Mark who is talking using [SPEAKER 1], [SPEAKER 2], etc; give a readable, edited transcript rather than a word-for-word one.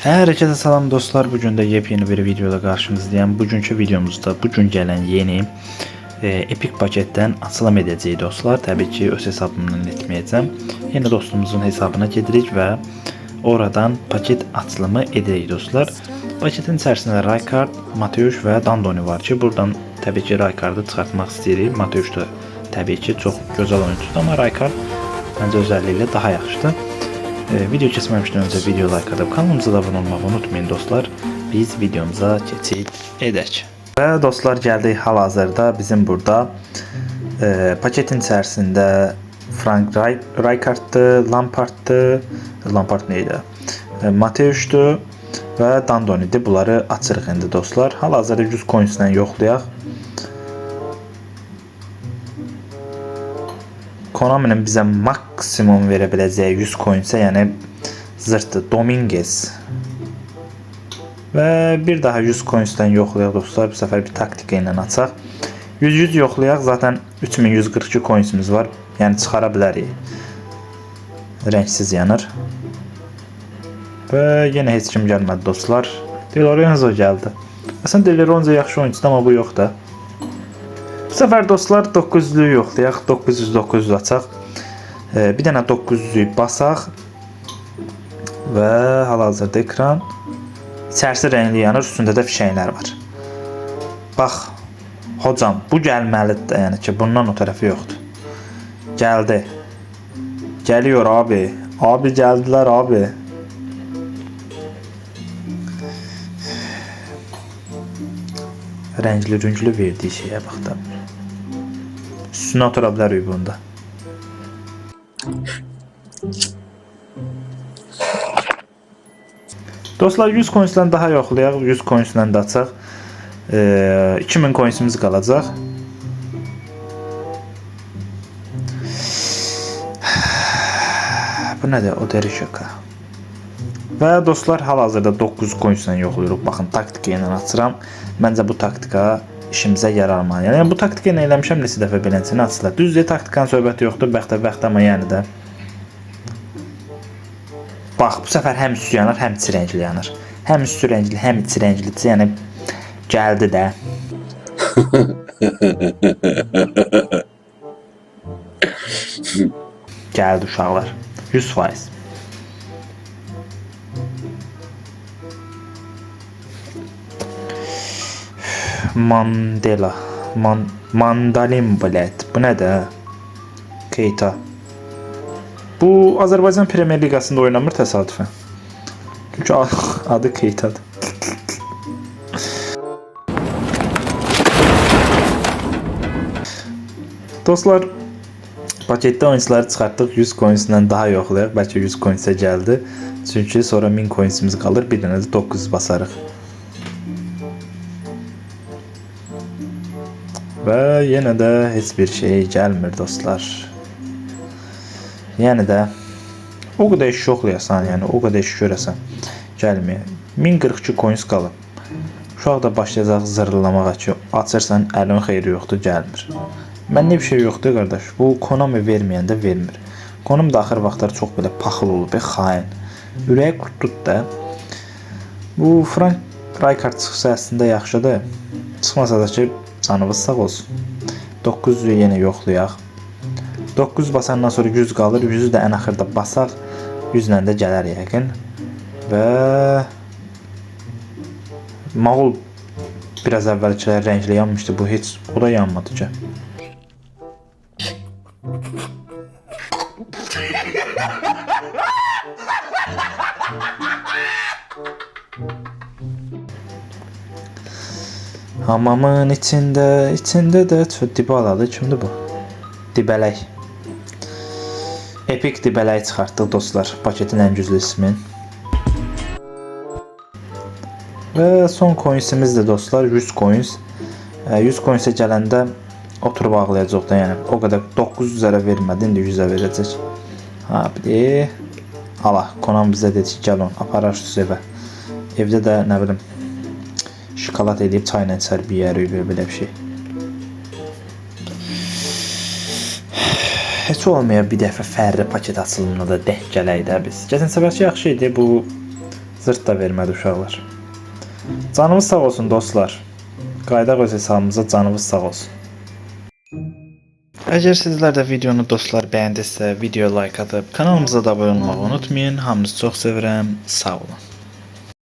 [SPEAKER 1] Herkese salam dostlar. Bugün de yepyeni bir videoda karşınızdayım. Bugünkü videomuzda bugün gelen yeni Epic paketten açılım edeceğiz dostlar. Tabii ki öz hesabımdan etmeyeceğim. Yeni dostumuzun hesabına gedirik ve oradan paket açılımı edeceğiz dostlar. Paketin içerisinde Rijkaard, Mateusz ve Dandoni var ki buradan tabii ki Rijkaard'ı çıkartmak isteyirik. Mateusz da tabii ki çok güzel oyuncudur ama Rijkaard bence özelliğiyle daha yaxşıdır. Video kesmemişten önce video like atıp kanalımıza da abone olmayı unutmayın dostlar. Biz videomuza geçid edək. Ve dostlar geldik hal-hazırda bizim burada paketin içerisinde Frank Rijkaard'dı, Lampard neydi? Mateusz'du ve Dandoni'di. Bunları açırıq indi dostlar. Hal-hazırda 100 coins'den yoxlayaq. Konami'nin bize maksimum verebileceği 100 coins'e yani zırtı Dominguez ve bir daha 100 coins'ten yoxlayaq dostlar. Bu sefer bir taktika ilə açaq. 100 yoxlayaq. Zaten 3142 coins'imiz var. Yani çıxara bilərik. Renksiz yanır. Ve yine heç kim gəlmədi dostlar. De Lorenzo gəldi. Aslında De Lorenzo yaxşı oyuncudur ama bu yox da. Bu sefer dostlar 900'lü yoxlayaq. 900 açaq. Bir dənə 900'lü basaq. Və hal-hazırda ekran içərisi rəngli yanır, üstündə də fişəklər var. Bax, hocam, bu gəlməlidir, yəni ki, bundan o tərəfi yoxdur. Gəldi. Gəliyor abi. Abi gəldilər abi. Rəngli verdiği şeyə bax da. Üstünə otura bilərik bunda. Dostlar 100 coins'dən daha yoxlayaq, 100 coins'dən də açaq. 2000 coins'imiz qalacaq. Bu nədir? O deri şoka. Və dostlar hal-hazırda 900 coins'dən yoxlayırıq. Baxın, taktika ilə açıram. Məncə bu taktika işimizə yararmalı. Yəni bu taktika ilə eləmişəm neçə dəfə beləcəni açılar. Düzdür, taktikanın söhbəti yoxdur, bəxtə amma yəni də. Bax, bu səfər həm üstü yanır, həm içi rəngli yanır. Həm üstü rəngli, həm içi rəngli. Yəni gəldi də. Gəldi uşaqlar. 100%. Mandela. Mandalin bilet. Bu nədir? Keita. Bu Azərbaycan Premier Liqasında oynamır təsadüfən. Çünki adı Keita'dır. Dostlar, paketdə oyuncuları çıxartdıq. 100 coins'dən daha yoxlayaq. Bəlkə 100 coins'e gəldi. Çünki sonra 1000 coins'imiz qalır. Bir dənə də 900 basarıq. Və yenə də heç bir şey gəlmir dostlar. Yəni də o qədər iş yoxlayasan, yəni o qədər iş görəsən gəlmir. 1042 coins qalıb. Uşaq da başlayacaq zırılamağa ki, açırsan əlin xeyri yoxdur, gəlmir. Məndə bir şey yoxdur qardaş. Bu Konami verməyəndə vermir. Konami da axır vaxtlar çox belə paxıl olub, xain. Ürəyi qurtdu da. Bu Frank Rijkaard çıxsa əslində yaxşıdır. Çıxmasa da ki, canınız sağ olsun. 900'ü yenə yoxlayaq. 900 basandan sonra 100 qalır. 100'ü də ən axırda basaq. 100 ilə də gələr yəqin. Və Mağul biraz əvvəlkilər rəngli yanmışdı. Bu heç o da yanmadı ki. Hamamın içində də Dibaladır. Kimdir bu? Dibələk. Epic Dibələk çıxartdıq dostlar. Paketin ən güclü ismin. Və son coins'imiz də dostlar 100 coins. 100 coins'e gələndə oturub ağlayacaq da, yəni o qədər 900 üzərə vermədi, indi 100'ə verəcək. Ha, bir ala, Konam bizə dedi ki, gəl onu apararsız evə. Evdə də nə bilim şokolad edib çayla içər bir yerik belə bir şey. Heç olmaya bir dəfə fərri paket açılımına da denk gələk də biz. Keçən səfərki yaxşı idi bu Zırt da vermədi uşaqlar. Canımız sağ olsun dostlar. Qaydaq öz hesabımıza canımız sağ olsun. Əgər sizlər də videonu dostlar bəyəndinizsə, video like atıb kanalımıza da abunə olmağı unutmayın. Hamınızı çox sevirəm. Sağ olun.